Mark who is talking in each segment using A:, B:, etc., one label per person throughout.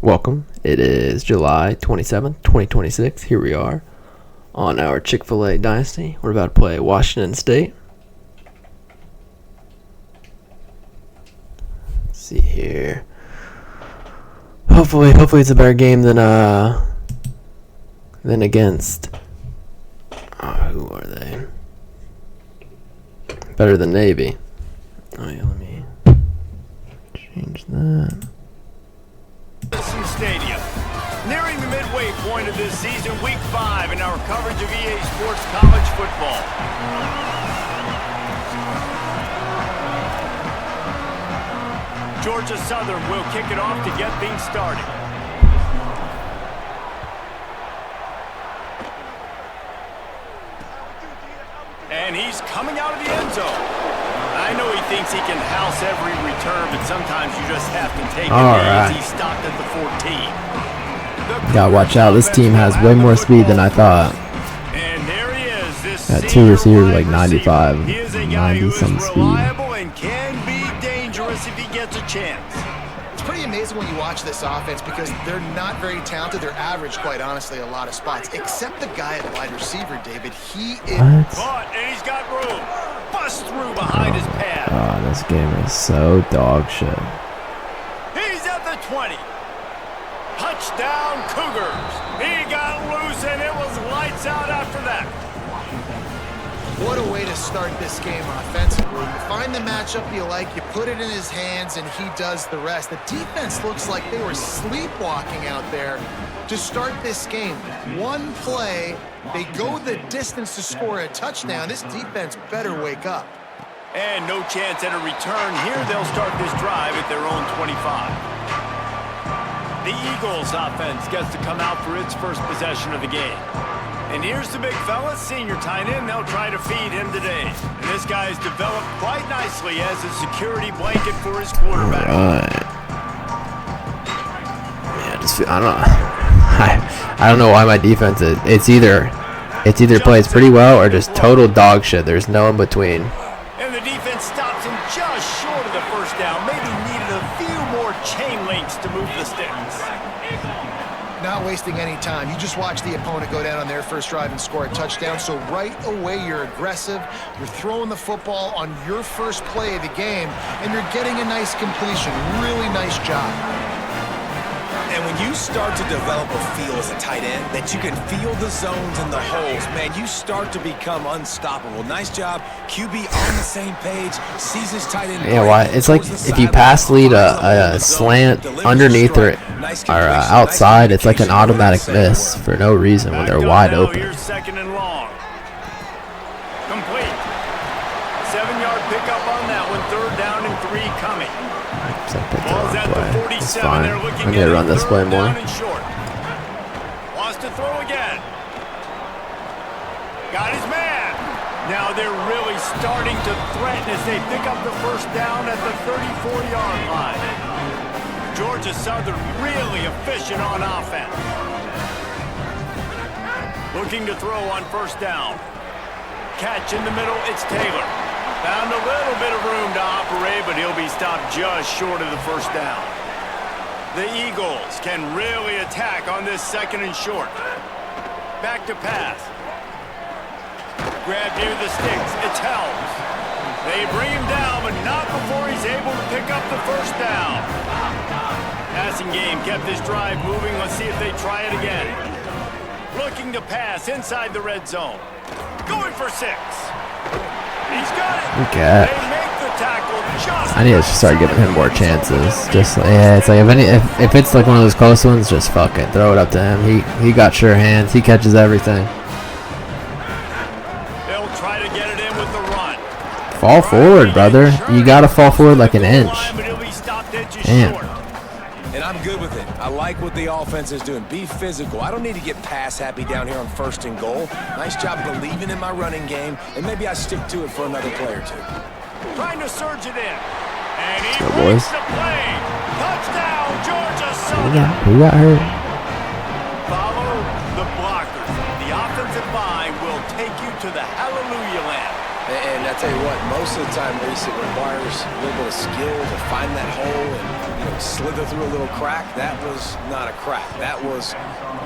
A: Welcome. It is July 27th, 2026. Here we are on our Chick-fil-A Dynasty. We're about to play Washington State. Let's see here. Hopefully it's a better game than against. Who are they? Better than Navy. Oh yeah, let me change that.
B: Stadium. Nearing the midway point of this season, week 5 in our coverage of EA Sports College Football. Georgia Southern will kick it off to get things started. And he's coming out of the end zone. I know he thinks he can house every return, but sometimes you just have to take it as he stopped at the 14.
A: Gotta watch out. This team has way more speed than I thought.
B: And there he is. This
A: got two receivers like 95,
B: he is a guy
A: 90 some
B: who's
A: speed.
B: reliable and can be dangerous if he gets a chance.
C: It's pretty amazing when you watch this offense because they're not very talented. They're average, quite honestly, a lot of spots. Except the guy at wide receiver, David. He is...
B: Caught, and he's got room. Bust through behind his pad.
A: Oh, this game is so dog shit.
B: He's at the 20. Touchdown Cougars. He got loose, and it was lights out after that.
C: What a way to start this game offensively. You find the matchup you like, you put it in his hands, and he does the rest. The defense looks like they were sleepwalking out there to start this game. One play, they go the distance to score a touchdown. This defense better wake up.
B: And no chance at a return here. They'll start this drive at their own 25. The Eagles offense gets to come out for its first possession of the game. And here's the big fella, senior tight end. They'll try to feed him today. And this guy's developed quite nicely as a security blanket for his quarterback.
A: Yeah, I don't know. I don't know why my defense is. It's either plays pretty well or just total dog shit. There's no in between.
B: And the defense stops him just short of the first down. Maybe needed a few more chain links to move the sticks.
C: Not wasting any time. You just watch the opponent go down on their first drive and score a touchdown. So right away, you're aggressive. You're throwing the football on your first play of the game, and you're getting a nice completion. Really nice job.
D: And when you start to develop a feel as a tight end that you can feel the zones and the holes, man, you start to become unstoppable. Nice job. QB on the same page, sees his tight end.
A: Yeah, why? It's like if you pass lead a slant underneath or outside, it's like an automatic miss for no reason when they're wide open.
B: Here's second and long. Complete. 7-yard pickup on that one. Third down and 3 coming. Ball's at the 47. They're looking
A: I need to run this play more.
B: Wants to throw again. Got his man. Now they're really starting to threaten as they pick up the first down at the 34-yard line. Georgia Southern really efficient on offense. Looking to throw on first down. Catch in the middle, it's Taylor. Found a little bit of room to operate, but he'll be stopped just short of the first down. The Eagles can really attack on this second and short. Back to pass. Grab near the sticks. It's Helms. They bring him down, but not before he's able to pick up the first down. Passing game kept this drive moving. Let's see if they try it again. Looking to pass inside the red zone. Going for 6. He's got it.
A: Okay.
B: They make the tackle just
A: I need to start giving him more chances. Just it's like if it's like one of those close ones, just fucking throw it up to him. He got sure hands. He catches everything.
B: They'll try to get it in with the run.
A: Fall forward, brother. You gotta fall forward like an inch. Damn.
D: And I'm good with it. I like what the offense is doing. Be physical. I don't need to get pass happy down here on first and goal. Nice job believing in my running game, and maybe I stick to it for another play or two.
B: Trying to surge it in. And he
A: Go,
B: breaks
A: boys.
B: the play. Touchdown, Georgia Southern.
A: Who got hurt?
B: Follow the blockers. The offensive line will take you to the hallelujah land.
D: And that's tell you what, most of the time, Reese, it requires a little bit of skill to find that hole and slither through a little crack. That was not a crack. That was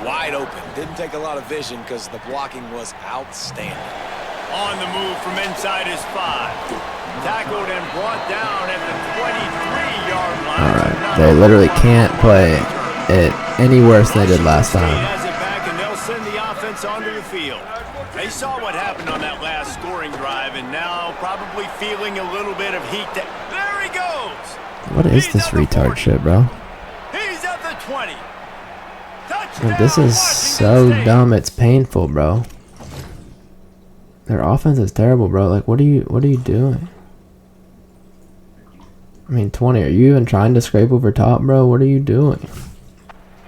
D: wide open. Didn't take a lot of vision because the blocking was outstanding.
B: On the move from inside his 5. Tackled and brought down at the 23-yard line.
A: All right, they literally can't play it any worse than they did last time.
B: Has it back, and they'll send the offense onto the field. They saw what happened on that last scoring drive, and now probably feeling a little bit of heat. There he goes.
A: What is this retard shit, bro?
B: He's at the 20.
A: Like, this is so dumb. It's painful, bro. Their offense is terrible, bro. Like, what are you doing? I mean, 20. Are you even trying to scrape over top, bro? What are you doing?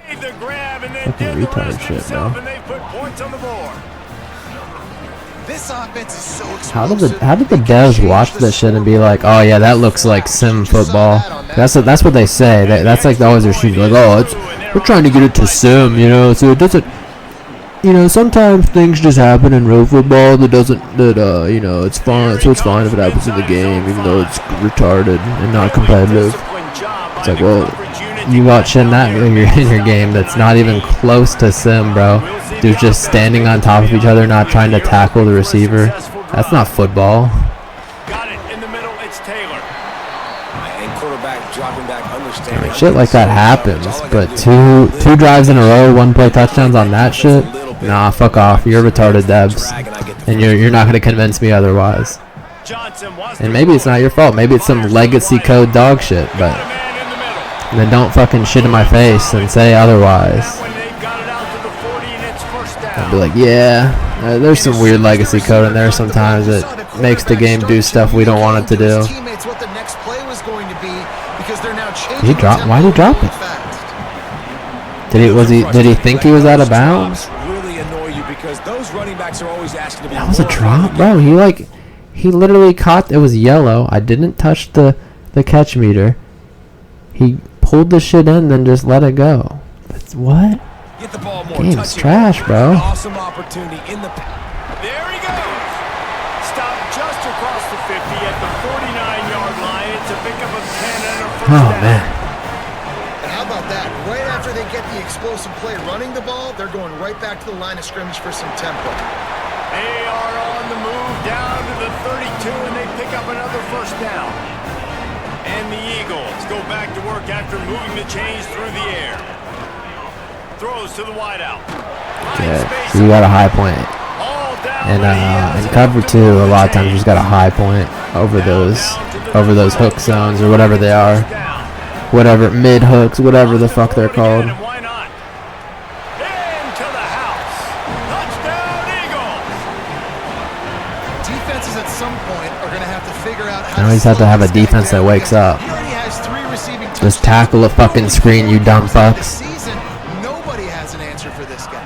A: Fucking retard shit, bro.
C: This offense is so
A: How did the devs watch this shit and be like, oh yeah, that looks like sim football? That's what they say. That's like always their shooting. Like, oh, we're trying to get it to sim, you know, so it doesn't. You know, sometimes things just happen in real football you know, it's fine. So it's fine if it happens in the game, even though it's retarded and not competitive. It's like, well, you got shit in that in your game that's not even close to sim, bro. Dudes just standing on top of each other, not trying to tackle the receiver. That's not football.
B: Got it in the middle. It's Taylor.
D: And quarterback dropping back, understanding.
A: I mean, shit like that happens, but two drives in a row, 1-play touchdowns on that shit. Nah, fuck off. You're retarded, devs, and you're not gonna convince me otherwise. And maybe it's not your fault. Maybe it's some legacy code dog shit, but then don't fucking shit in my face and say otherwise. I'll be like, yeah, there's some weird legacy code in there sometimes that makes the game do stuff we don't want it to do. Did he drop? Why did he drop it? Did he think he was out of bounds? That was a drop, bro. He literally caught. It was yellow. I didn't touch the catch meter. He pulled the shit in, then just let it go. That's what? Game's trash, bro.
D: Awesome opportunity in the.
B: There he goes. Stopped just across the 50 at the 49-yard line. It's a pickup of 10 and a first down.
A: Man.
C: And how about that? Right after they get the explosive play running the ball, they're going right back to the line of scrimmage for some tempo.
B: They are on the move down to the 32, and they pick up another first down. And the Eagles go back to work after moving the chains through the air. Throws to the wideout.
A: Yeah, so you got a high point. And in cover 2, a lot of times you just got a high point over those hook zones or whatever they are. Whatever, mid hooks, whatever the fuck they're called.
B: Why not? Into the house. Touchdown, Eagles.
C: Defenses at some point are going to have to figure out how
A: Now he's have to have a defense that wakes up.
C: He already has 3 receiving touchdowns.
A: Just tackle a fucking screen, you dumb fucks.
C: Nobody has an answer for this guy.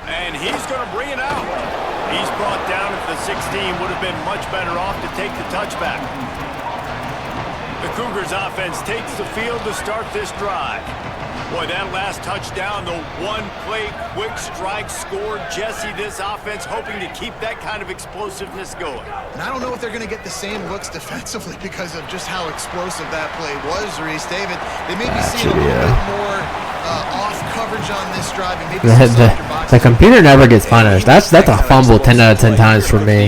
B: And he's going to bring it out. He's brought down at the 16. Would have been much better off to take the touchback. The Cougars offense takes the field to start this drive. Boy, that last touchdown, the one-play quick strike scored. Jesse, this offense hoping to keep that kind of explosiveness going.
C: And I don't know if they're going to get the same looks defensively because of just how explosive that play was, Reese. David, they may be seeing a little bit more off coverage on this drive. And maybe
A: the computer never gets punished. That's a fumble 10 out of 10 times for me.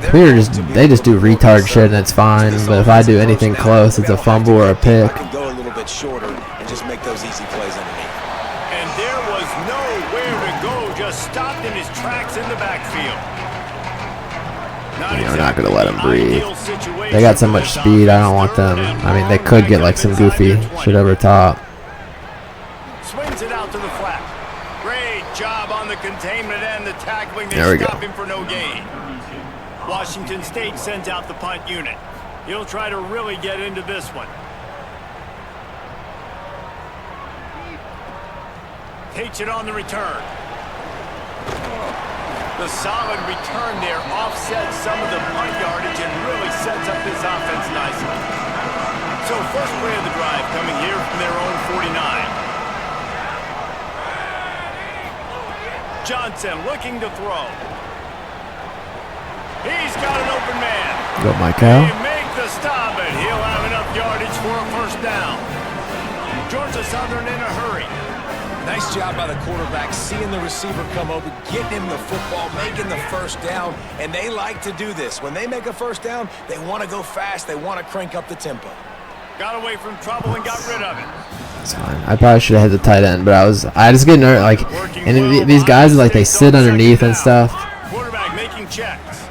A: Computer they just do retard shit and it's fine. But if I do anything close, it's a fumble or a pick.
D: Go a little bit shorter and just make those easy plays underneath.
B: And there was nowhere to go, just stopped in his tracks in the backfield.
A: You're not gonna let them breathe. They got so much speed. I don't want them. I mean, they could get like some goofy shit over top.
B: Swings it out to the flat. Great job on the containment and the tackling.
A: There we go.
B: Stop him for no gain. Washington State sends out the punt unit. He'll try to really get into this one. Takes it on the return. The solid return there offsets some of the punt yardage and really sets up this offense nicely. So first play of the drive coming here from their own 49. Johnson looking to throw. He's got an open man.
A: Go, Michael.
B: They make the stop, and he'll have enough yardage for a first down. Georgia Southern in a hurry.
D: Nice job by the quarterback, seeing the receiver come over, getting him the football, making the first down, and they like to do this. When they make a first down, they want to go fast. They want to crank up the tempo.
B: Got away from trouble and got rid of it.
A: It's fine. I probably should have hit the tight end, but I just get nervous. Like, and these guys, like, they sit underneath and stuff.
B: Quarterback making checks.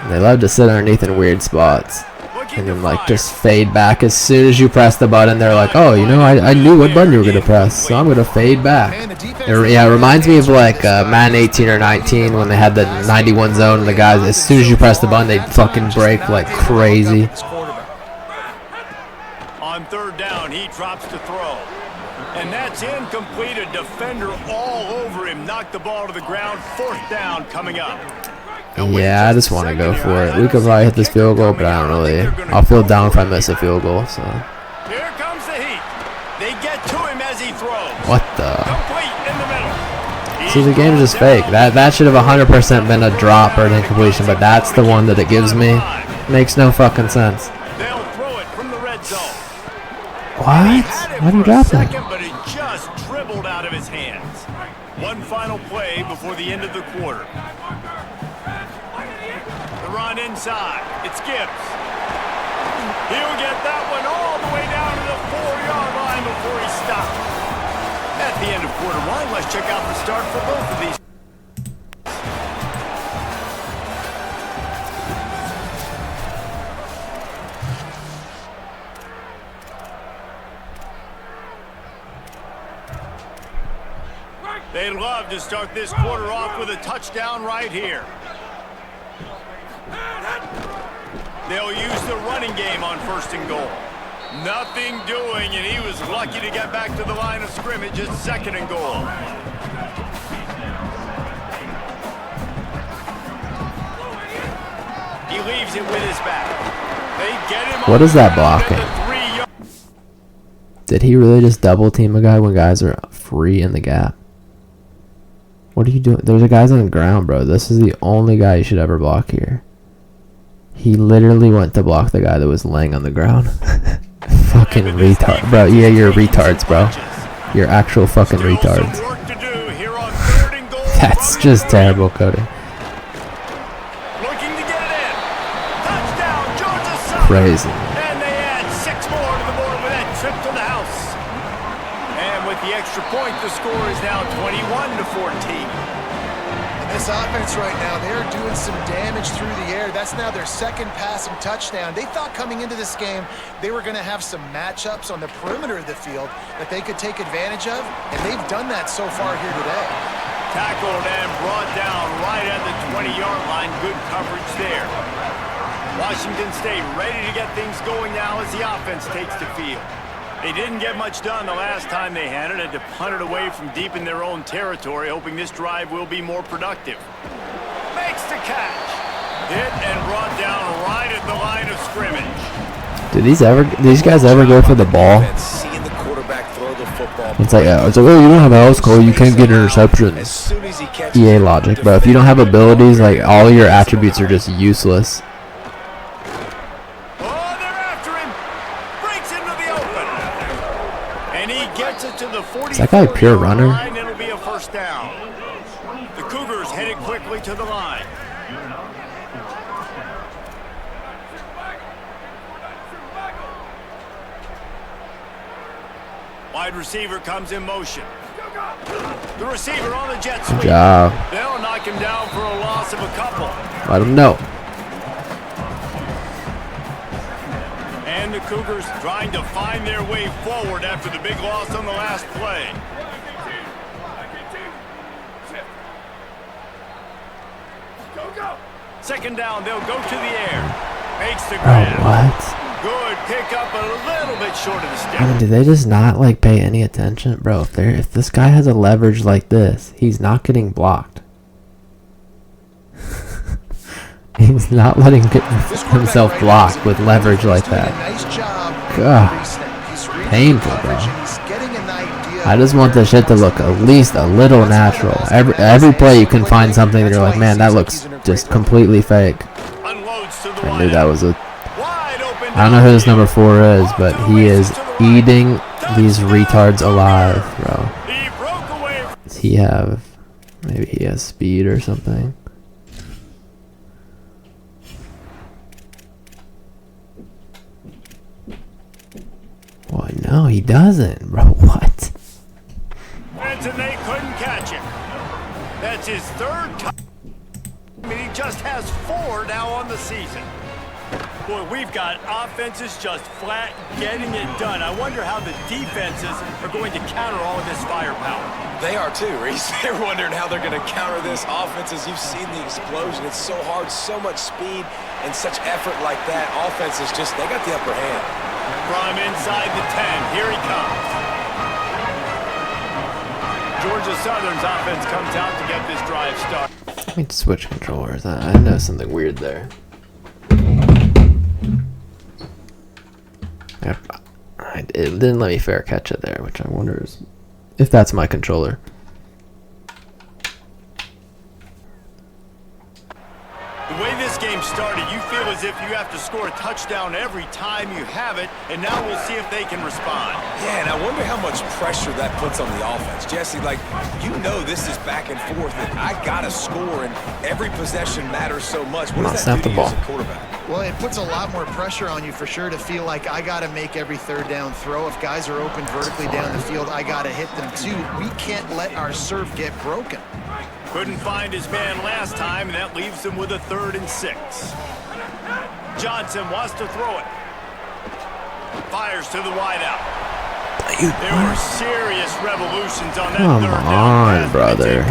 A: They love to sit underneath in weird spots. And then, like, just fade back as soon as you press the button. They're like, oh, you know, I knew what button you were going to press, so I'm going to fade back. Yeah, it reminds me of, like, Madden 18 or 19 when they had the 91 zone and the guys, as soon as you press the button, they'd fucking break like crazy.
B: On third down, he drops to throw. And that's incomplete. A defender all over him. Knocked the ball to the ground. Fourth down coming up.
A: Yeah, I just want to go for it. We could probably hit this field goal, but I don't really. I'll feel down if I miss a field goal. So.
B: Here comes the heat. They get to him as he throws.
A: What the?
B: Complete in the middle.
A: See, the game is just fake. That should have 100% been a drop or an incompletion, but that's the one that it gives me. Makes no fucking sense.
B: They'll throw it from the red zone.
A: What? Why do you drop that?
B: But it just dribbled out of his hands. One final play before the end of the quarter. The run inside. It's Gibbs. He'll get that one all the way down to the 4-yard line before he stops. At the end of quarter one, let's check out the start for both of these. They'd love to start this quarter off with a touchdown right here. They'll use the running game on first and goal. Nothing doing, and he was lucky to get back to the line of scrimmage at second and goal. He leaves it with his back. They get him.
A: What is that blocking? Did he really just double team a guy when guys are free in the gap? What are you doing? There's a guys on the ground, bro. This is the only guy you should ever block here. He literally went to block the guy that was laying on the ground. Fucking retard, bro. Yeah, you're retards, bro. You're actual fucking retards. That's just terrible, Cody. Crazy.
B: And they add 6 more to the board with that trip to the house. And with the extra point, the score is now 21-14.
C: This offense right now, they're doing some damage through the air. That's now their second passing touchdown. They thought coming into this game they were going to have some matchups on the perimeter of the field that they could take advantage of, and they've done that so far here today.
B: Tackled and brought down right at the 20-yard line. Good coverage there. Washington State ready to get things going now as the offense takes the field. They didn't get much done the last time they had it. Had to punt it away from deep in their own territory, hoping this drive will be more productive. Makes the catch. Hit and brought down right at the line of scrimmage.
A: Did these guys ever go for the ball? It's like, oh, you don't have a house call, you can't get interceptions. EA logic, bro. If you don't have abilities, like, all your attributes are just useless. Is that guy a pure runner?
B: It'll be a first down. The Cougars headed quickly to the line. Wide receiver comes in motion. The receiver on the jet sweep.
A: Good job.
B: They'll knock him down for a loss of a couple.
A: Let him know.
B: And the Cougars trying to find their way forward after the big loss on the last play. Second down, they'll go to the air. Makes the grab.
A: What?
B: Good pick up, a little bit short of the step.
A: I mean, do they just not, like, pay any attention? Bro, if this guy has a leverage like this, he's not getting blocked. He's not letting himself block with leverage like that. God. Painful, bro.
C: He's getting an idea
A: I just want the shit to look at least a little natural. Every play you can find something that you're like, man, that looks just completely fake. I knew that was a... I don't know who this number 4 is, but he is eating these retards alive, bro. Does he have... Maybe he has speed or something. Well, no, he doesn't, bro. What?
B: And they couldn't catch him. That's his 3rd time. I mean, he just has 4 now on the season. Boy, we've got offenses just flat getting it done. I wonder how the defenses are going to counter all of this firepower.
D: They are too, Reese. They're wondering how they're going to counter this offense. As you've seen the explosion, it's so hard, so much speed, and such effort like that. Offenses just, they got the upper hand.
B: From inside the 10, here he comes. Georgia Southern's offense comes out to get this drive started.
A: Let me switch controllers. I know something weird there. It didn't let me fair catch it there, which I wonder if that's my controller.
B: The way this game started, you feel as if you have to score a touchdown every time you have it, and now we'll see if they can respond.
D: Yeah, and I wonder how much pressure that puts on the offense. Jesse, like, you know this is back and forth, and I got to score, and every possession matters so much. What does that do to you as a quarterback?
C: Well, it puts a lot more pressure on you for sure to feel like I got to make every 3rd down throw. If guys are open vertically down the field, I got to hit them too. We can't let our serve get broken.
B: Couldn't find his man last time, and that leaves him with a 3rd and 6. Johnson wants to throw it. Fires to the wideout. There were serious revolutions on that 3rd down.
A: Come on, brother.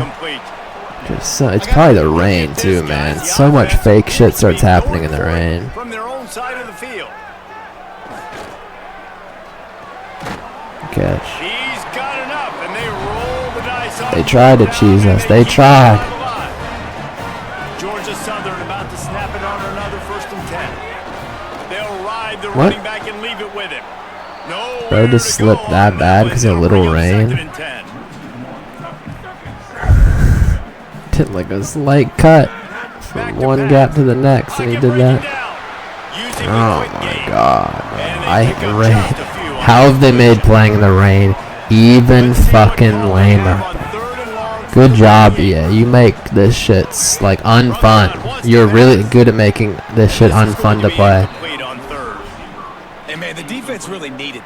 A: It's probably the rain too, man. So much fake shit starts happening in the rain.
B: From their own side of the field.
A: Catch.
B: He's got enough, and they roll the dice on.
A: They tried to cheese us. They tried.
B: Georgia Southern about to snap it on another 1st and 10. They'll ride the running back and leave it with him. No.
A: Bro just slipped that bad because of a little rain. Did like a slight cut from one gap to the next, and he did that. Oh my god, I hate the rain. How have they made playing in the rain even fucking lamer? Good job, EA. You make this shit like unfun. You're really good at making this shit unfun to play.
D: Hey man, the defense really needed.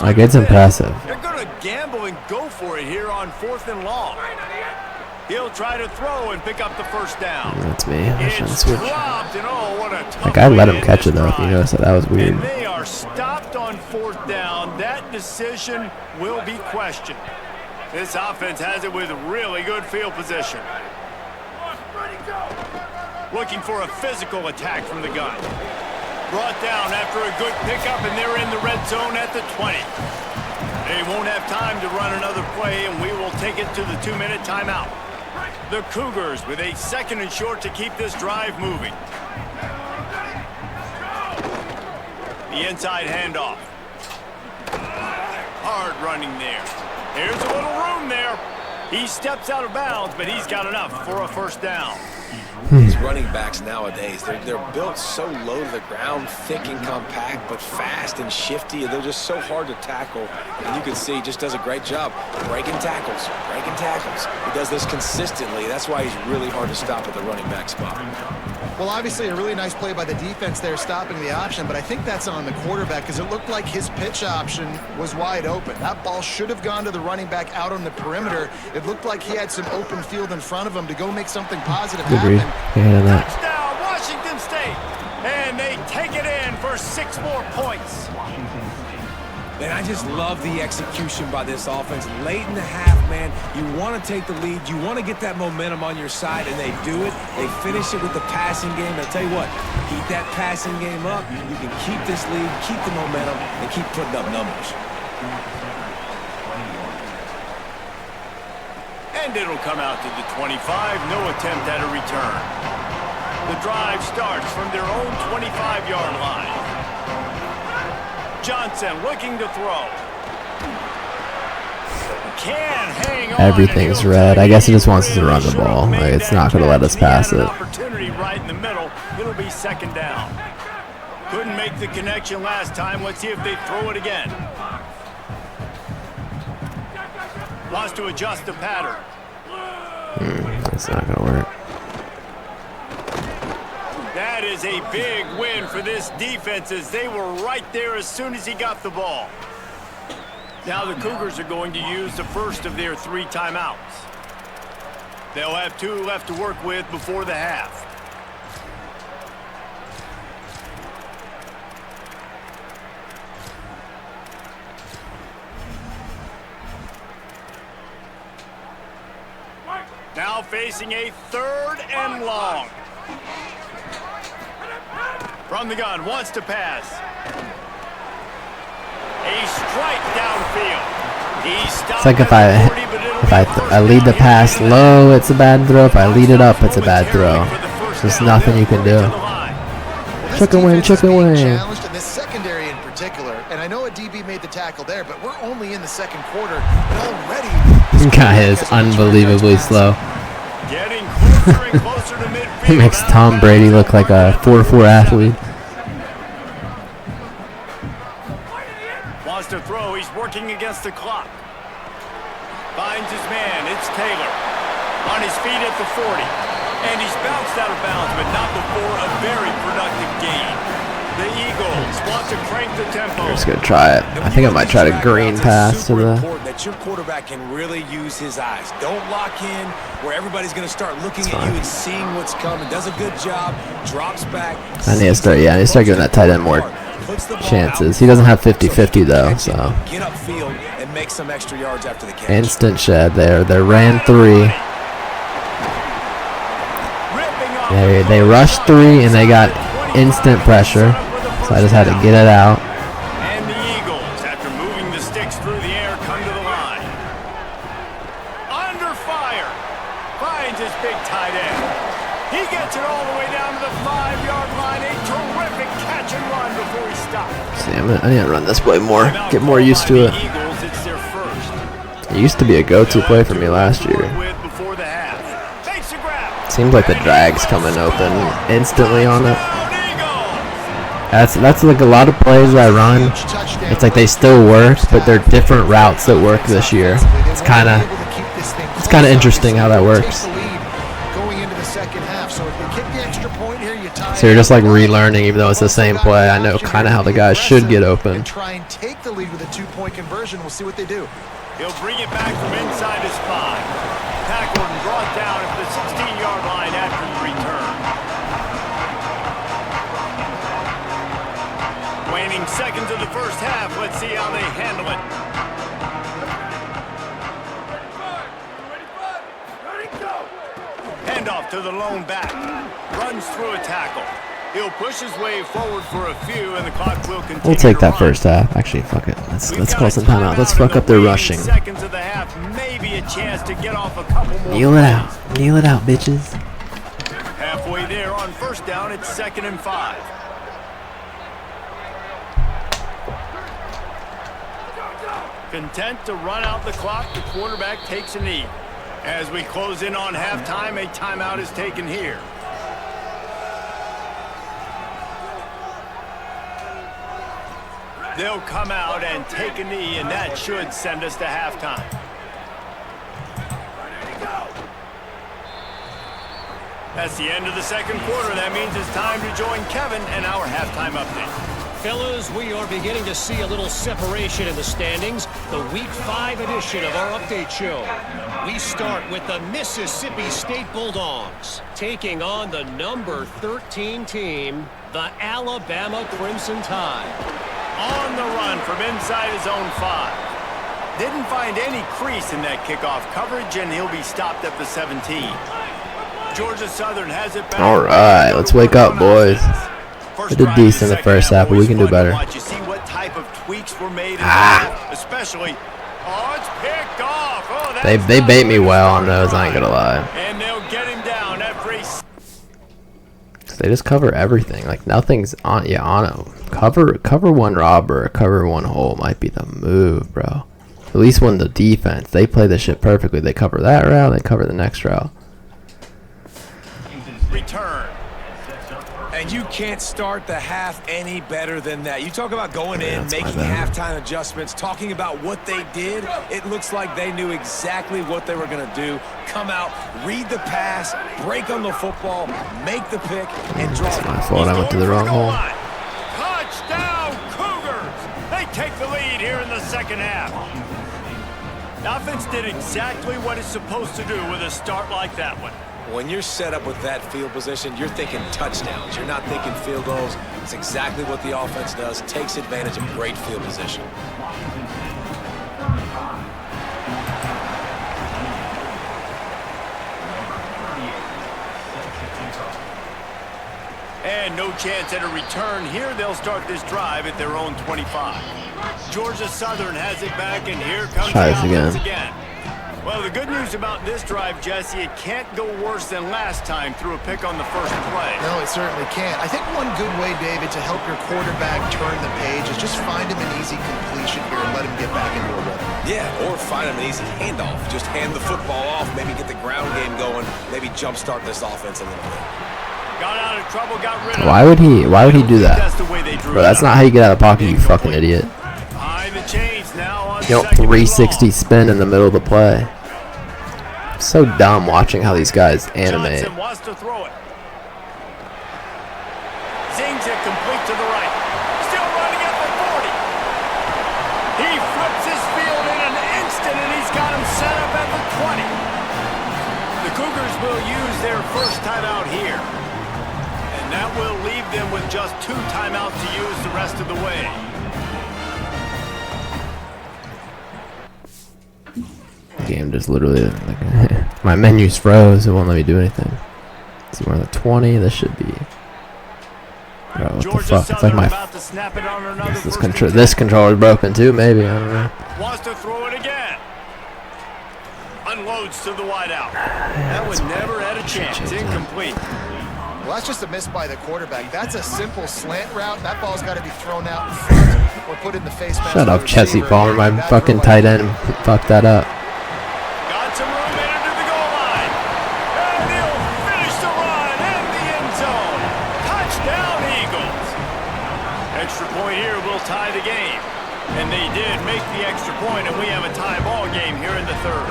A: Like, it's impressive.
B: They're gonna gamble and go for it here on 4th and long. He'll try to throw and pick up the 1st down.
A: That's me. I should switch.
B: Like,
A: I let him catch it though. If you notice that was weird.
B: And they are stopped on 4th down. That decision will be questioned. This offense has it with really good field position. Looking for a physical attack from the gun. Brought down after a good pickup, and they're in the red zone at the 20. They won't have time to run another play, and we will take it to the 2-minute timeout. The Cougars with a 2nd and short to keep this drive moving. The inside handoff. Hard running there. Here's a little room there. He steps out of bounds, but he's got enough for a 1st down.
D: These running backs nowadays, they're built so low to the ground, thick and compact, but fast and shifty. They're just so hard to tackle. And you can see he just does a great job breaking tackles, breaking tackles. He does this consistently. That's why he's really hard to stop at the running back spot.
C: Well, obviously a really nice play by the defense there stopping the option, but I think that's on the quarterback because it looked like his pitch option was wide open. That ball should have gone to the running back out on the perimeter. It looked like he had some open field in front of him to go make something positive happen.
B: Touchdown, Washington State! And they take it in for 6 more points.
D: Man, I just love the execution by this offense. Late in the half, man, you want to take the lead. You want to get that momentum on your side, and they do it. They finish it with the passing game. I tell you what, keep that passing game up. You can keep this lead, keep the momentum, and keep putting up numbers.
B: And it'll come out to the 25. No attempt at a return. The drive starts from their own 25-yard line. Johnson looking to throw. can hang on.
A: Everything's red. I guess it just wants us to run the ball. Like, it's not going to let us pass it.
B: Opportunity right in the middle. It'll be second down. Couldn't make the connection last time. Let's see if they throw it again. Wants to adjust the pattern.
A: That's not going to work.
B: That is a big win for this defense as they were right there as soon as he got the ball. Now the Cougars are going to use the first of their 3 timeouts. They'll have 2 left to work with before the half. Now facing a 3rd and long. From the gun, wants to pass. A strike downfield. He stopped.
A: It's like if I lead the pass low, it's a bad throw. If I lead it up, it's a bad throw. There's nothing you can do. Chicken wing, chicken wing.
C: Challenged in this secondary in particular, and I know a DB made the tackle there, but we're only in the second quarter, and already
A: This guy is unbelievably slow.
B: Getting closer and closer to midfield.
A: He makes Tom Brady look like a 4-4 athlete.
B: Wants to throw. He's working against the clock. Finds his man. It's Taylor. On his feet at the 40. And he's bounced out of bounds, but not before a very productive gain. The Eagles want to crank the tempo.
A: I'm just going to try it. I think I might try to green pass to the...
D: That your quarterback can really use his eyes. Don't lock in where everybody's going to start looking at you and seeing what's coming. Does a good job. Drops back.
A: I need to start giving that tight end more chances. He doesn't have 50-50 though, so.
D: Get upfield and make some extra yards after the catch.
A: Instant shed there. They ran 3. They rushed 3 and they got instant pressure. So I just had to get it out.
B: And the Eagles, after moving the sticks through the air, come to the line. Under fire. Finds his big tight end. He gets it all the way down to the 5-yard line. A terrific catch and run before he stops.
A: See, I need to run this play more. Get more used to it.
B: Eagles, it's their first.
A: It used to be a go-to play for me last year.
B: Before the half. Takes a grab.
A: Seems like the drag's coming open instantly on it. That's like a lot of plays I run. It's like they still work, but they're different routes that work this year. It's kind of interesting how that works. So you're just like relearning, even though it's the same play. I know kind of how the guys should get open.
C: Try and take the lead with a 2-point conversion. We'll see what they do.
B: He'll bring it back from inside his 5. Tackled and brought down at the 16-yard line after the return. Waning seconds of the first half. Let's see how they handle it. Handoff to the lone back. Runs through a tackle. He'll push his way forward for a few, and the clock will continue.
A: We'll take that first half. Actually, fuck it. Let's call some timeout. Let's fuck up their rushing.
B: Seconds of the half, maybe a chance to get off a couple more.
A: Kneel it out. Kneel it out, bitches.
B: Halfway there on first down, it's 2nd and 5. Content to run out the clock, the quarterback takes a knee. As we close in on halftime, a timeout is taken here. They'll come out and take a knee, and that should send us to halftime. That's the end of the second quarter. That means it's time to join Kevin and our halftime update.
E: Fellas, we are beginning to see a little separation in the standings. The Week 5 edition of our update show. We start with the Mississippi State Bulldogs, taking on the number 13 team, the Alabama Crimson Tide.
B: On the run from inside his own 5. Didn't find any crease in that kickoff coverage, and he'll be stopped at the 17. Georgia Southern has it back.
A: All right, let's wake up, boys. We did decent in the first half, but we can do better.
B: You see what type of tweaks were made, especially. Oh, it's picked off. Oh,
A: they bait me well on those. I ain't gonna lie.
B: And they'll get him down every.
A: They just cover everything. Like nothing's on. Yeah, on it. Cover one robber, cover one hole might be the move, bro. At least when the defense, they play the shit perfectly. They cover that route, they cover the next route.
B: Return.
D: And you can't start the half any better than that. You talk about going in,
A: that's my
D: making
A: bad.
D: halftime adjustments, talking about what they did. It looks like they knew exactly what they were going to do. Come out, read the pass, break on the football, make the pick, and draw.
A: It's my fault. I went to the wrong hole.
B: Touchdown, Cougars! They take the lead here in the second half. The offense did exactly what it's supposed to do with a start like that one.
D: When you're set up with that field position, you're thinking touchdowns. You're not thinking field goals. It's exactly what the offense does. Takes advantage of great field position.
B: And no chance at a return here. They'll start this drive at their own 25. Georgia Southern has it back, and here comes
A: Try
B: the
A: this
B: offense
A: again.
B: again. Well, the good news about this drive, Jesse, it can't go worse than last time through a pick on the first play.
C: No, it certainly can't. I think one good way, David, to help your quarterback turn the page is just find him an easy completion here and let him get back into a rhythm.
D: Yeah, or find him an easy handoff. Just hand the football off, maybe get the ground game going, maybe jumpstart this offense a little bit.
B: Got out of trouble, got rid of
A: Why would he do that?
B: That's the way they drew
A: Bro, that's not how you get out of the pocket, you fucking idiot.
B: Behind the chains now on
A: You don't
B: second and
A: 360
B: long.
A: spin in the middle of the play. So dumb watching how these guys animate.
B: Johnson wants to throw it. Zings it complete to the right. Still running at the 40. He flips his field in an instant, and he's got him set up at the 20. The Cougars will use their first timeout here. And that will leave them with just 2 timeouts to use the rest of the way.
A: Game just literally like my menus froze. It won't let me do anything. So we're on the 20. This should be. Bro, what the
B: Georgia
A: fuck? It's like
B: Southern
A: my.
B: about to snap it on another
A: This
B: first
A: control.
B: and
A: This controller's broken too. Maybe I don't know.
B: wants to throw it again. Unloads to the wideout. That one never had a chance. Incomplete.
C: Well, that's just a miss by the quarterback. That's a simple slant route. That ball's got to be thrown out in front or put in the face mask.
A: Shut
C: of
A: up,
C: the
A: Jesse
C: receiver.
A: Palmer. My
C: That
A: fucking
C: threw
A: tight
C: like-
A: end fucked that up.
B: Got some room into the goal line. And he'll finish the run in the end zone. Touchdown, Eagles. Extra point here will tie the game. And they did make the extra point, and we have a tie ball game here in the third.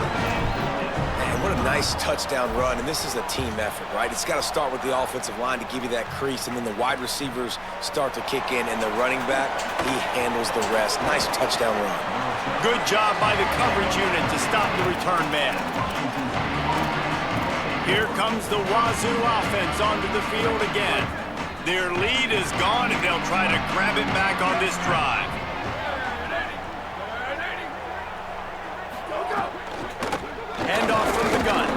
D: Man, what a nice touchdown run, and this is a team effort, right? It's got to start with the offensive line to give you that crease, and then the wide receivers start to kick in, and the running back, he handles the rest. Nice touchdown run.
B: Good job by the coverage unit to stop the return man. Here comes the Wazoo offense onto the field again. Their lead is gone, and they'll try to grab it back on this drive. Hand off from the gun.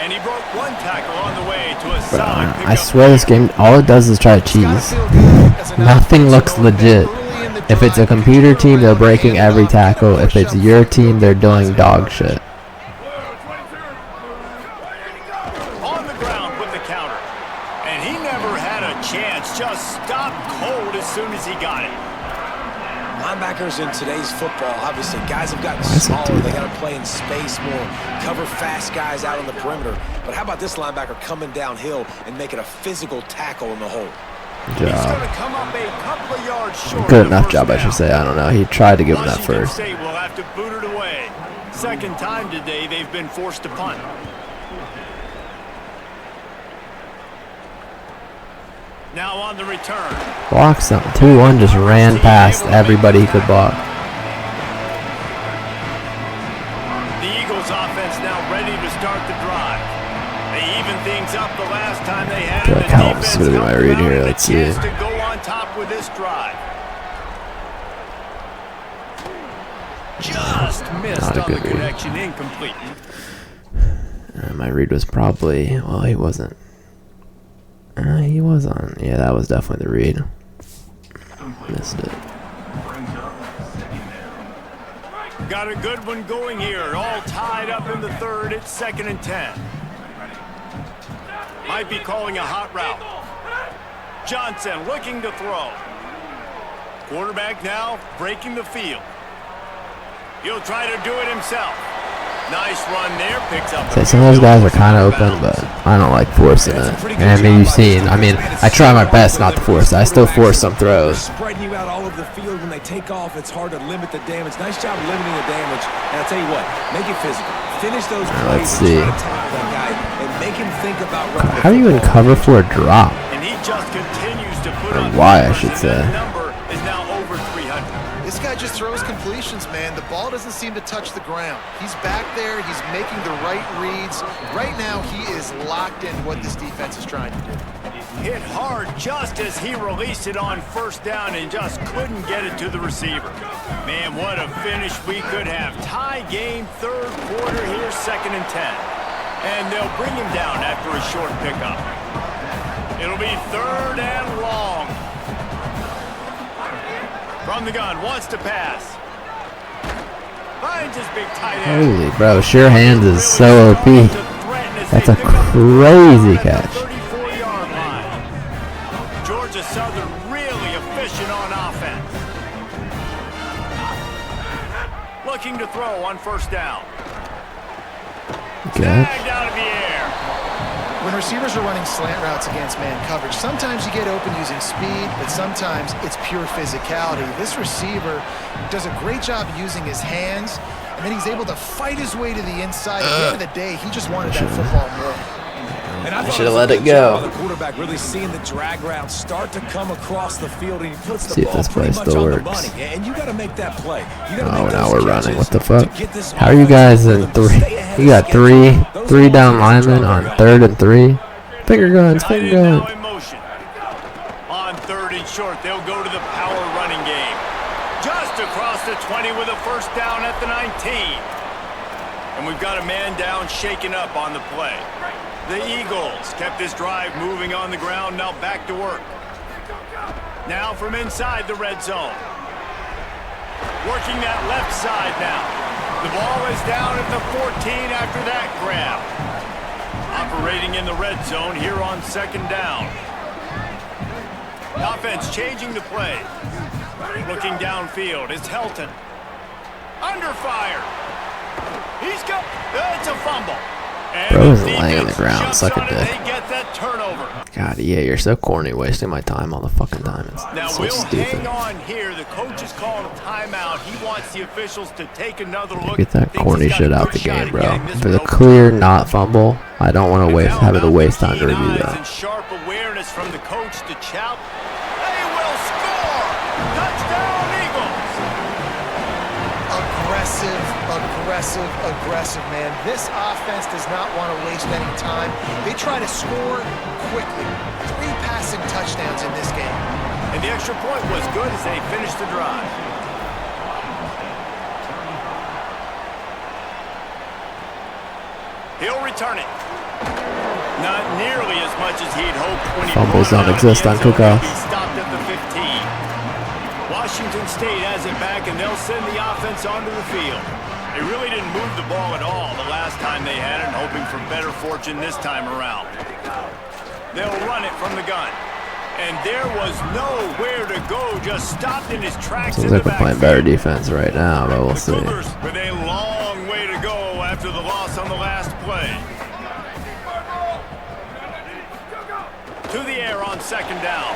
B: And he broke one tackle on the way to a solid pickup.
A: I swear this game, all it does is try to cheese. Nothing looks legit. If it's a computer team, they're breaking every tackle. If it's your team, they're doing dog shit.
B: On the ground with the counter. And he never had a chance. Just stopped cold as soon as he got it.
D: Linebackers in today's football, obviously, guys have gotten
A: Why does it
D: smaller.
A: do
D: They
A: that?
D: got to play in space more, cover fast guys out on the perimeter. But how about this linebacker coming downhill and making a physical tackle in the hole?
A: Good
B: He's going
A: job.
B: to come up a couple of yards short.
A: Good
B: of the
A: enough
B: first
A: job, I
B: down.
A: should say. I don't know. He tried to give him that
B: Washington
A: first.
B: State will have to boot it away. Second time today they've been forced to punt. Now on the return.
A: Block something. 2-1 just ran past everybody he could block.
B: The Eagles offense now ready to start the drive. They even things up the last time they had
A: feel
B: it.
A: like
B: The
A: Helms is
B: defense
A: gonna be my
B: helped
A: read
B: them
A: here.
B: out
A: Let's
B: with a
A: see.
B: chance to go on top with this drive. Just missed
A: Not a
B: on the
A: good read.
B: connection, incomplete.
A: My read was probably, well, he wasn't. He was on. Yeah, that was definitely the read. Missed it.
B: Got a good one going here. All tied up in the third. It's 2nd and 10. Might be calling a hot route. Johnson looking to throw. Quarterback now breaking the field. He'll try to do it himself. Nice run there, picks up.
A: So some of those guys are kind of open, but I don't like forcing it. And I mean, you've seen. I mean, I try my best not to force it. I still force some throws.
D: Spreading you out all over the field when they take off. It's hard to limit the damage. Nice job limiting the damage. And I'll tell you what, make it physical. Finish those plays.
A: Let's see.
D: And try to tackle that guy and make him think about running.
A: How do you even cover for a drop?
B: And he just continues to put
A: Or
B: on
A: why, I
B: numbers,
A: should
B: and
A: say.
B: that number is now over 300.
C: This guy just throws completions, man. The ball doesn't seem to touch the ground. He's back there. He's making the right reads. Right now, he is locked in what this defense is trying to do.
B: Hit hard just as he released it on first down and just couldn't get it to the receiver. Man, what a finish we could have. Tie game, third quarter here, 2nd and 10. And they'll bring him down after a short pickup. It'll be 3rd and long. From the gun, wants to pass. Finds his big tight end.
A: Holy bro, sure hands is so OP. That's a crazy catch.
B: 34-yard line. Georgia Southern really efficient on offense. Looking to throw on first down. Snagged out of the air.
C: When receivers are running slant routes against man coverage, sometimes you get open using speed, but sometimes it's pure physicality. This receiver does a great job using his hands, and then he's able to fight his way to the inside. At the end of the day, he just wanted that football more.
D: And I
A: should have let it go.
D: The quarterback really seeing the drag route start to come across the field, and he puts the
A: See if
D: ball
A: this play
D: pretty much
A: still
D: on the
A: works.
D: money. And you got to make that play.
A: Oh, now we're running. What the fuck? How are you guys in 3? You got three down linemen on 3rd and 3. Finger guns, finger guns.
B: Now in motion. On 3rd and short, they'll go to the power running game. Just across the 20 with a first down at the 19. And we've got a man down, shaken up on the play. The Eagles kept this drive moving on the ground, now back to work. Now from inside the red zone. Working that left side now. The ball is down at the 14 after that grab. Operating in the red zone here on 2nd down. Offense changing the play. Looking downfield, it's Helton. Under fire. He's got, it's a fumble. And
A: Bro is
B: the
A: laying on the
B: defense
A: ground,
B: jumps
A: suck a
B: on it,
A: dick.
B: They get that turnover.
A: God, yeah, you're so corny, wasting my time all the fucking time.
B: Now
A: It's so
B: we'll
A: stupid.
B: hang on here. The coach is calling a timeout. He wants the officials to take another look.
A: Get that
B: Thinks
A: corny
B: he's got
A: shit
B: a
A: out
B: good
A: the
B: shot
A: game,
B: at
A: bro.
B: getting this
A: For the
B: one
A: clear
B: overturned.
A: not fumble, I don't want to waste having to waste time to review
B: Keen eyes
A: that.
B: and sharp awareness from the coach to Chow. They will score! Touchdown, Eagles!
C: Aggressive, man. This offense does not want to waste any time. They try to score quickly. 3 passing touchdowns in this game.
B: And the extra point was good as they finished the drive. He'll return it. Not nearly as much as he'd hoped when he
A: Fumbles
B: pulled it
A: don't
B: out of the
A: exist
B: end
A: on
B: zone.
A: kickoff.
B: He stopped at the 15. Washington State has it back, and they'll send the offense onto the field. They really didn't move the ball at all the last time they had it, hoping for better fortune this time around. They'll run it from the gun. And there was nowhere to go, just stopped in his tracks.
A: Seems like we're playing better defense right now, but we'll see.
B: The Cougars with a long way to go after the loss on the last play. To the air on 2nd down.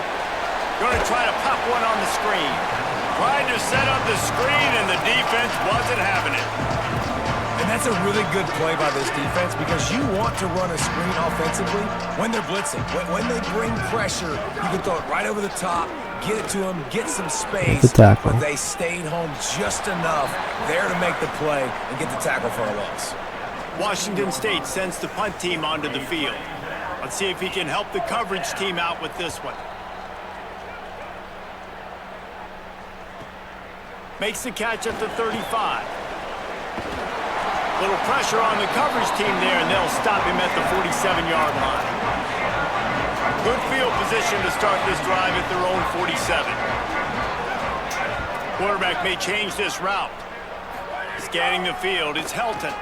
B: Going to try to pop one on the screen. Tried to set up the screen, and the defense wasn't having it.
D: And that's a really good play by this defense because you want to run a screen offensively when they're blitzing. When they bring pressure, you can throw it right over the top, get it to them, get some space.
A: That's a tackle.
D: But they stayed home just enough there to make the play and get the tackle for a loss.
B: Washington State sends the punt team onto the field. Let's see if he can help the coverage team out with this one. Makes the catch at the 35. Little pressure on the coverage team there, and they'll stop him at the 47-yard line. Good field position to start this drive at their own 47. Quarterback may change this route. Scanning the field, it's Helton.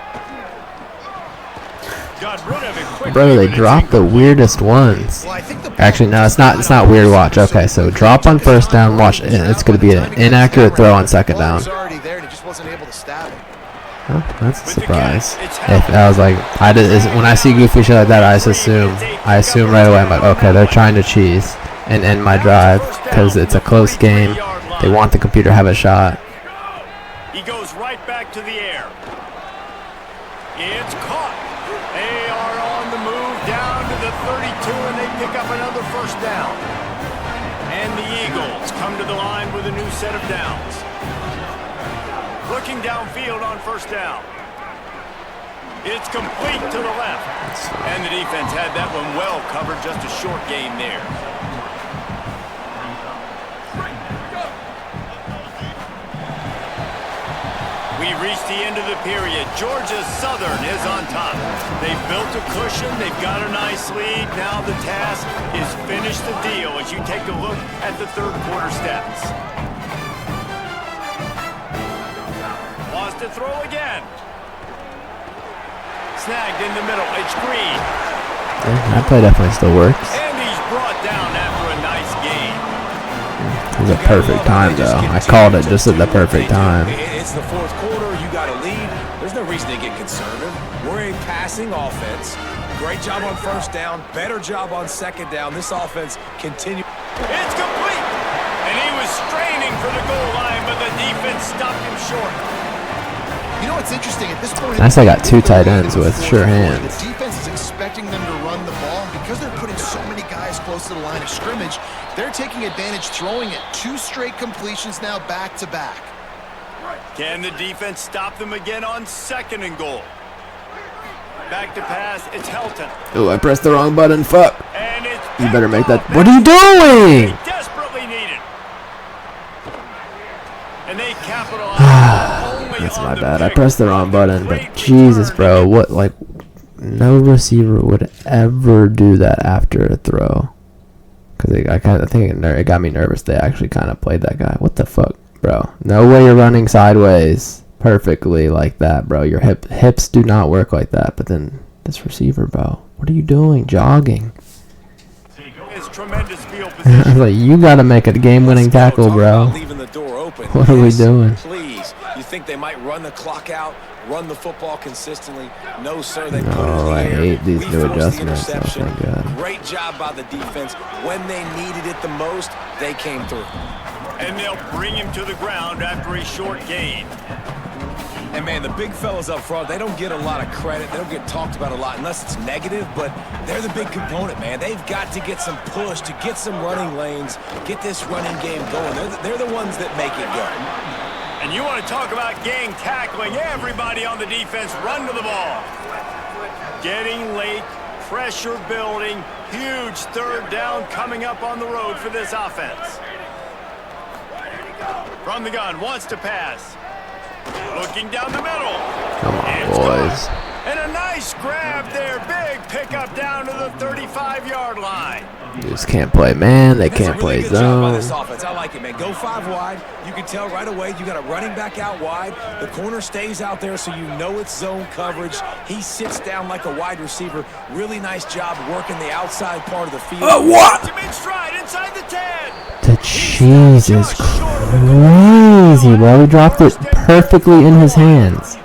B: Got rid of it quickly.
A: Bro, they dropped the weirdest ones.
C: Well, I think the
A: Actually, no, it's not weird. Watch. Okay, so drop on first down. Watch. It's going to be an inaccurate throw on 2nd down.
C: He was already there, and he just wasn't able to stab it.
A: Oh, that's a surprise. If I was like, when I see goofy shit like that, I assume right away. I'm like, okay, they're trying to cheese and end my drive because it's a close game. They want the computer to have a shot.
B: He goes right back to the air. It's caught. They are on the move down to the 32, and they pick up another first down. And the Eagles come to the line with a new set of downs. Looking downfield on first down. It's complete to the left. And the defense had that one well covered. Just a short gain there. We reached the end of the period. Georgia Southern is on top. They've built a cushion. They've got a nice lead. Now the task is finish the deal as you take a look at the third quarter stats. Wants to throw again. Snagged in the middle. It's Green.
A: Yeah, that play definitely still works.
B: And he's brought down after a nice gain.
A: It was a perfect time, though. I called it just at the perfect time.
D: It's the fourth quarter. You got a lead. There's no reason to get conservative. We're a passing offense. Great job on first down. Better job on second down. This offense continues.
B: It's complete. And he was straining for the goal line, but the defense stopped him short.
C: You know what's interesting? At this point,
A: Nice, I got two tight ends with sure hands.
C: The defense is expecting them to run the ball. Because they're putting so many guys close to the line of scrimmage, they're taking advantage, throwing it 2 straight completions now back to back.
B: Can the defense stop them again on second and goal? Back to pass. It's Helton.
A: Oh, I pressed the wrong button. Fuck.
B: And it's
A: You better make that.
B: picked
A: What are you doing?
B: off. Desperately needed. And they capitalize. only
A: That's
B: on
A: my
B: the
A: bad. I
B: pick.
A: pressed the wrong button,
B: Great
A: but Jesus,
B: return.
A: bro, what, like, no receiver would ever do that after a throw. Because I think it got me nervous. They actually kind of played that guy. What the fuck, bro? No way you're running sideways perfectly like that, bro. Your hips do not work like that. But then this receiver, bro, what are you doing? Jogging.
B: It's tremendous field
A: I was
B: position.
A: like, you got to make a game-winning tackle,
D: Talk
A: bro.
D: about leaving the door open.
A: What are we
D: Yes,
A: doing?
D: Please. You think they might run the clock out, run the football consistently? No, sir. They put it in
A: No,
D: the
A: I
D: air.
A: hate these
D: We
A: new
D: forced the
A: adjustments. Oh,
D: interception.
A: thank God.
D: Great job by the defense. When they needed it the most, they came through.
B: And they'll bring him to the ground after a short gain.
D: And, man, the big fellas up front, they don't get a lot of credit. They don't get talked about a lot unless it's negative, but they're the big component, man. They've got to get some push, to get some running lanes, get this running game going. They're the ones that make it go.
B: And you want to talk about gang tackling. Everybody on the defense run to the ball. Getting late, pressure building, huge third down coming up on the road for this offense. From the gun, wants to pass. Looking down the middle.
A: Come on,
B: It's
A: boys.
B: caught. And a nice grab there. Big pickup down to the 35-yard line.
A: You just can't play man. They
D: That's a
A: can't
D: really
A: play
D: good job by this
A: zone.
D: offense. I like it, man. Go 5 wide. You can tell right away you got a running back out wide. The corner stays out there so you know it's zone coverage. He sits down like a wide receiver. Really nice job working the outside part of the field.
A: What?
B: Him in stride inside the 10.
A: The cheese is crazy, bro. He dropped it perfectly in his hands.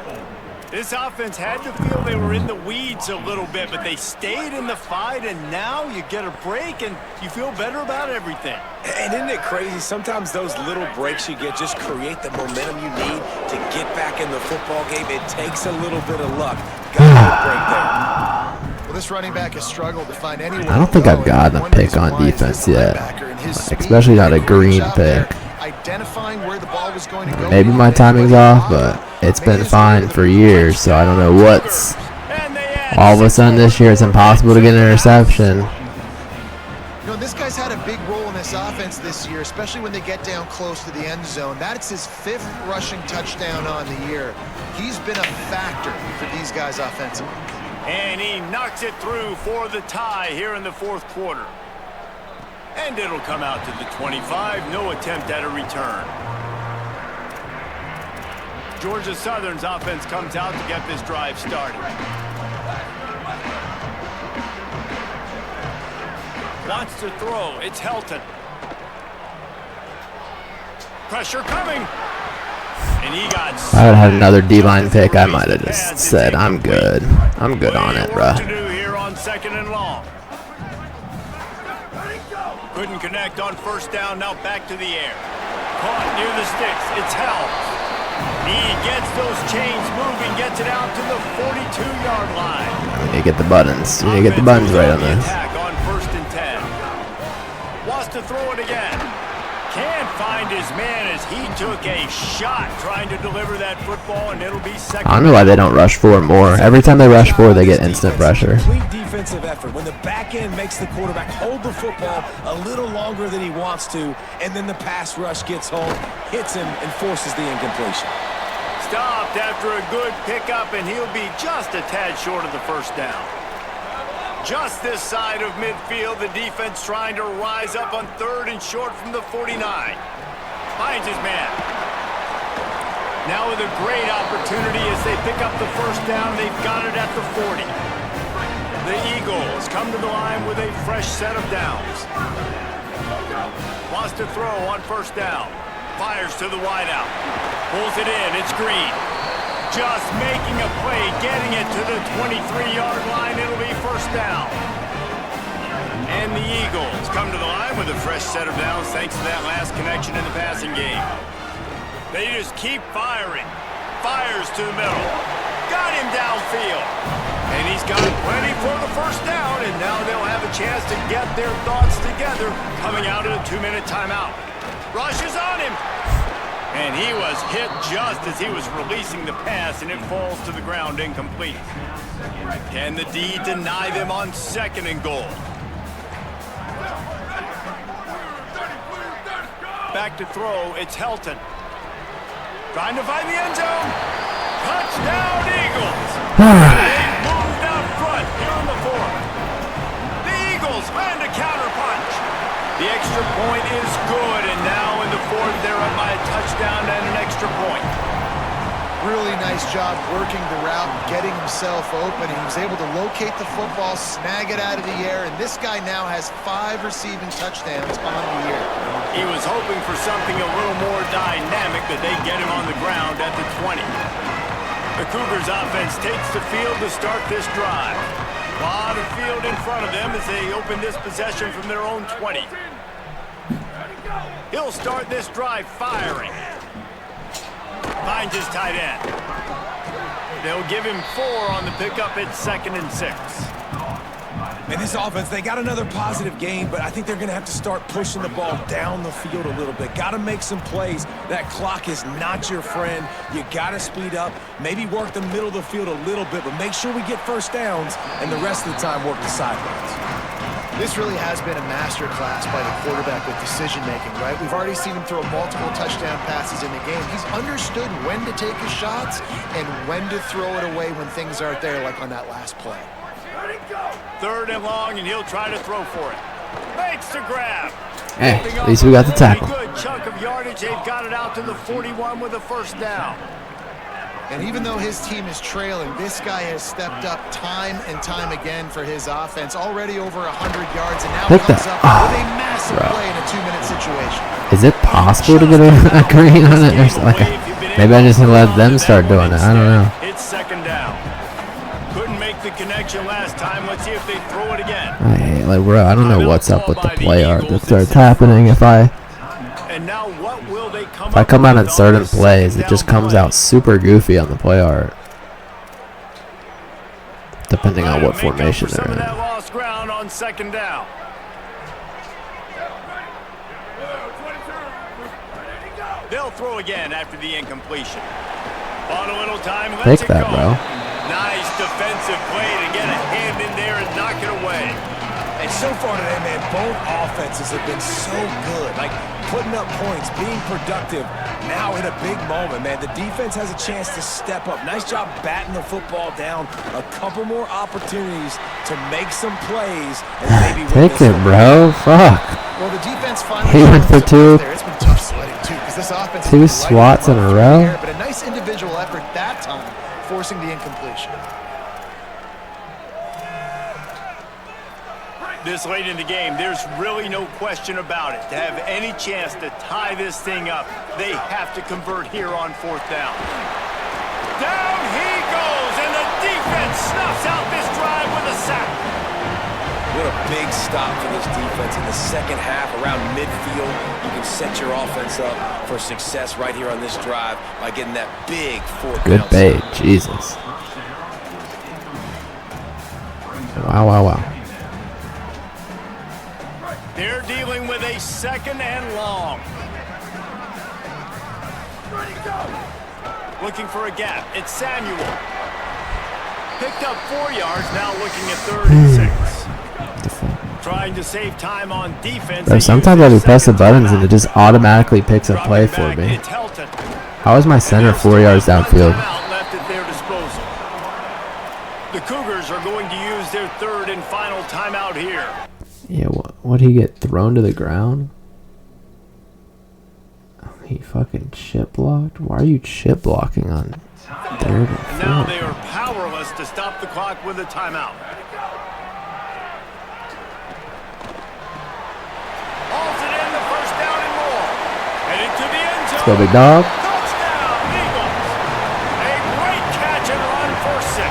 B: This offense had to feel they were in the weeds a little bit, but they stayed in the fight, and now you get a break, and you feel better about everything.
D: And isn't it crazy? Sometimes those little breaks you get just create the momentum you need to get back in the football game. It takes a little bit of luck. Got a break there.
C: Well, this running back has struggled to find anyone.
A: I don't think I've gotten a pick on defense yet. Especially not a green pick.
C: Identifying where the ball was going to go.
A: Maybe my timing's off, but it's been fine for years, so I don't know what's.
B: And they add
A: All of a sudden this year, it's impossible to get an interception.
C: You know, this guy's had a big role in this offense this year, especially when they get down close to the end zone. That's his 5th rushing touchdown on the year. He's been a factor for these guys offensively.
B: And he knocks it through for the tie here in the fourth quarter. And it'll come out to the 25. No attempt at a return. Georgia Southern's offense comes out to get this drive started. Wants to throw. It's Helton. Pressure coming. And he got
A: If I would have had another D-line pick, I might have just said, I'm good. I'm good on it,
B: Work to
A: bruh.
B: do here on 2nd and long. Couldn't connect on 1st down. Now back to the air. Caught near the sticks. It's held. He gets those chains moving, gets it out to the 42-yard line.
A: You need to get the buttons. You need to get the buttons right on this.
B: Attack on 1st and 10. Wants to throw it again. Can't find his man as he took a shot trying to deliver that football, and it'll be 2nd.
A: I don't know why they don't rush 4 more. Every time they rush 4, they get instant pressure.
D: Complete defensive effort. When the back end makes the quarterback hold the football a little longer than he wants to, and then the pass rush gets home, hits him, and forces the incompletion.
B: Stopped after a good pickup, and he'll be just a tad short of the 1st down. Just this side of midfield, the defense trying to rise up on 3rd and short from the 49. Finds his man. Now with a great opportunity as they pick up the 1st down, they've got it at the 40. The Eagles come to the line with a fresh set of downs. Wants to throw on 1st down. Fires to the wideout. Pulls it in. It's Green. Just making a play, getting it to the 23-yard line. It'll be 1st down. And the Eagles come to the line with a fresh set of downs thanks to that last connection in the passing game. They just keep firing. Fires to the middle. Got him downfield. And he's got plenty for the 1st down, and now they'll have a chance to get their thoughts together coming out of the 2-minute timeout. Rushes on him. And he was hit just as he was releasing the pass, and it falls to the ground incomplete. Can the D deny them on 2nd and goal? Back to throw, it's Helton. Trying to find the end zone. Touchdown, Eagles! They moved out front here in the 4th. The Eagles land a counterpunch. The extra point is good, and now in the 4th, they're up by a touchdown and an extra point.
C: Really nice job working the route, getting himself open. He was able to locate the football, snag it out of the air, and this guy now has 5 receiving touchdowns on the year.
B: He was hoping for something a little more dynamic, but they get him on the ground at the 20. The Cougars offense takes the field to start this drive. A lot of field in front of them as they open this possession from their own 20. He'll start this drive firing. Finds his tight end. They'll give him 4 on the pickup at 2nd and 6.
D: And this offense, they got another positive game, but I think they're going to have to start pushing the ball down the field a little bit. Got to make some plays. That clock is not your friend. You got to speed up, maybe work the middle of the field a little bit, but make sure we get 1st downs, and the rest of the time work the sidelines.
C: This really has been a master class by the quarterback with decision-making, right? We've already seen him throw multiple touchdown passes in the game. He's understood when to take his shots and when to throw it away when things aren't there, like on that last play.
B: 3rd and long, and he'll try to throw for it. Makes the grab.
A: Hey, at least we got the tackle.
B: Good chunk of yardage. They've got it out to the 41 with a 1st down.
C: And even though his team is trailing, this guy has stepped up time and time again for his offense. Already over 100 yards, and now comes up with a massive play in a 2-minute situation.
A: Is it possible to get a green on it? Or like maybe I just let them start doing it. I don't know.
B: It's 2nd down. Couldn't make the connection last time. Let's see if they throw it again.
A: I hate, like, bro, I don't know what's up with the play art that starts happening if I come out in certain plays. It just comes out super goofy on the play art, depending on what formation they're in.
B: That lost ground on 2nd down. They'll throw again after the incompletion. On a little time,
A: Take that, bro.
B: Nice defensive play to get a hand in there and knock it away.
D: And so far today, man, both offenses have been so good. Like, putting up points, being productive. Now in a big moment, man, the defense has a chance to step up. Nice job batting the football down. A couple more opportunities to make some plays. And maybe
A: Take it, bro. Fuck.
C: Well, the defense finally
A: He went for 2.
C: It's been tough sledding, too, because this offense
A: 2 swats in a row.
C: But a nice individual effort that time, forcing the incompletion.
B: This late in the game, there's really no question about it. To have any chance to tie this thing up, they have to convert here on 4th down. Down he goes, and the defense snuffs out this drive with a sack.
D: What a big stop for this defense in the second half around midfield. You can set your offense up for success right here on this drive by getting that big 4th down.
A: Good bait, Jesus. Wow, wow, wow.
B: They're dealing with a 2nd and long. Looking for a gap. It's Samuel. Picked up 4 yards, now looking at 3rd and 6. Trying to save time on defense.
A: Bro, sometimes I just press the buttons and it just automatically picks up play for me. How is my center 4 yards downfield?
B: Left at their disposal. The Cougars are going to use their 3rd and final timeout here.
A: Yeah, what'd he get thrown to the ground? He fucking chip blocked? Why are you chip blocking on 3rd and 4?
B: And now they are powerless to stop the clock with a timeout. Hauls it in, the 1st down and more. Headed to the end zone.
A: Let's go, big dog.
B: Touchdown, Eagles. A great catch and run for 6.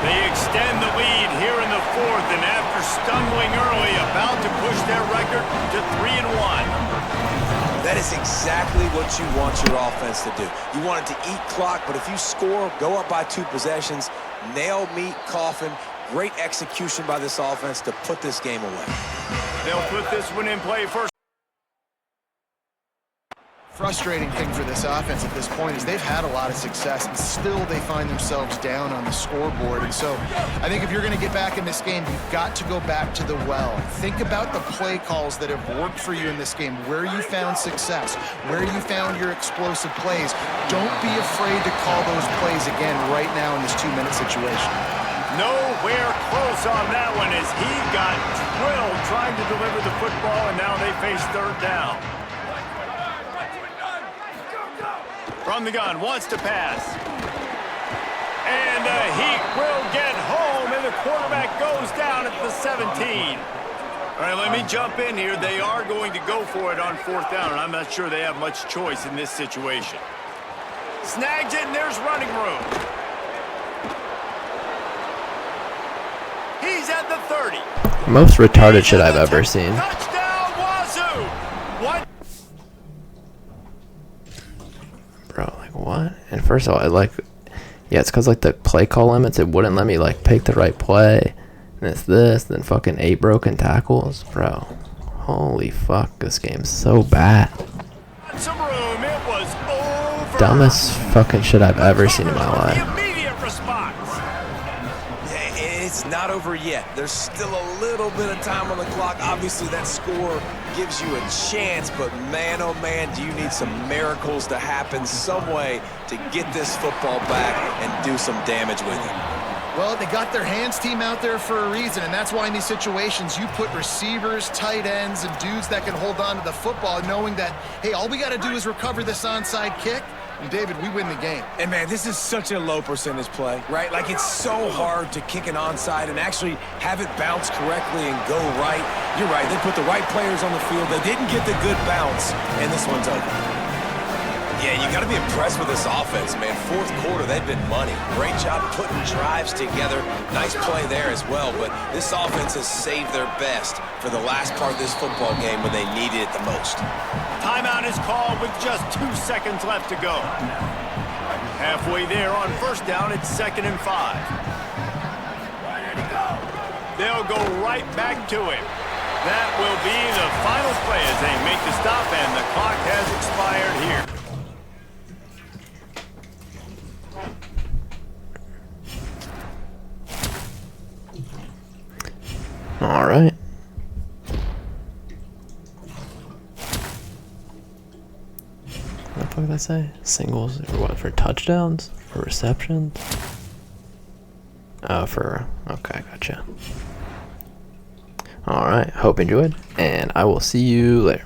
B: They extend the lead here in the 4th, and after stumbling early, about to push their record to 3-1.
D: That is exactly what you want your offense to do. You want it to eat clock, but if you score, go up by 2 possessions, nail, meat, coffin. Great execution by this offense to put this game away.
B: They'll put this one in play first.
C: Frustrating thing for this offense at this point is they've had a lot of success, and still they find themselves down on the scoreboard. And so I think if you're going to get back in this game, you've got to go back to the well. Think about the play calls that have worked for you in this game, where you found success, where you found your explosive plays. Don't be afraid to call those plays again right now in this 2-minute situation.
B: Nowhere close on that one as he got drilled trying to deliver the football, and now they face 3rd down. From the gun, wants to pass. And the Heat will get home, and the quarterback goes down at the 17. All right, let me jump in here. They are going to go for it on 4th down, and I'm not sure they have much choice in this situation. Snags it, and there's running room. He's at the 30.
A: Most retarded shit I've ever seen.
B: Touchdown, Wazoo! What?
A: Bro, like what? And first of all, yeah, it's because like the play call limits, it wouldn't let me like pick the right play. And it's this, then fucking 8 broken tackles. Bro, holy fuck, this game's so bad.
B: Some room. It was over.
A: Dumbest fucking shit I've ever seen in my life.
B: Immediate response.
D: It's not over yet. There's still a little bit of time on the clock. Obviously, that score gives you a chance, but man, oh man, do you need some miracles to happen some way to get this football back and do some damage with it.
C: Well, they got their hands team out there for a reason, and that's why in these situations you put receivers, tight ends, and dudes that can hold on to the football, knowing that, hey, all we got to do is recover this onside kick, and David, we win the game.
D: And man, this is such a low percentage play, right? Like, it's so hard to kick an onside and actually have it bounce correctly and go right. You're right, they put the right players on the field. They didn't get the good bounce, and this one's over. Yeah, you got to be impressed with this offense, man. 4th quarter, they've been money. Great job putting drives together. Nice play there as well, but this offense has saved their best for the last part of this football game when they needed it the most.
B: Timeout is called with just 2 seconds left to go. Halfway there on 1st down, it's 2nd and 5. They'll go right back to him. That will be the final play as they make the stop, and the clock has expired here.
A: All right. What the fuck did I say? Singles or what? For touchdowns? For receptions? Oh, okay, gotcha. All right. Hope you enjoyed, and I will see you later.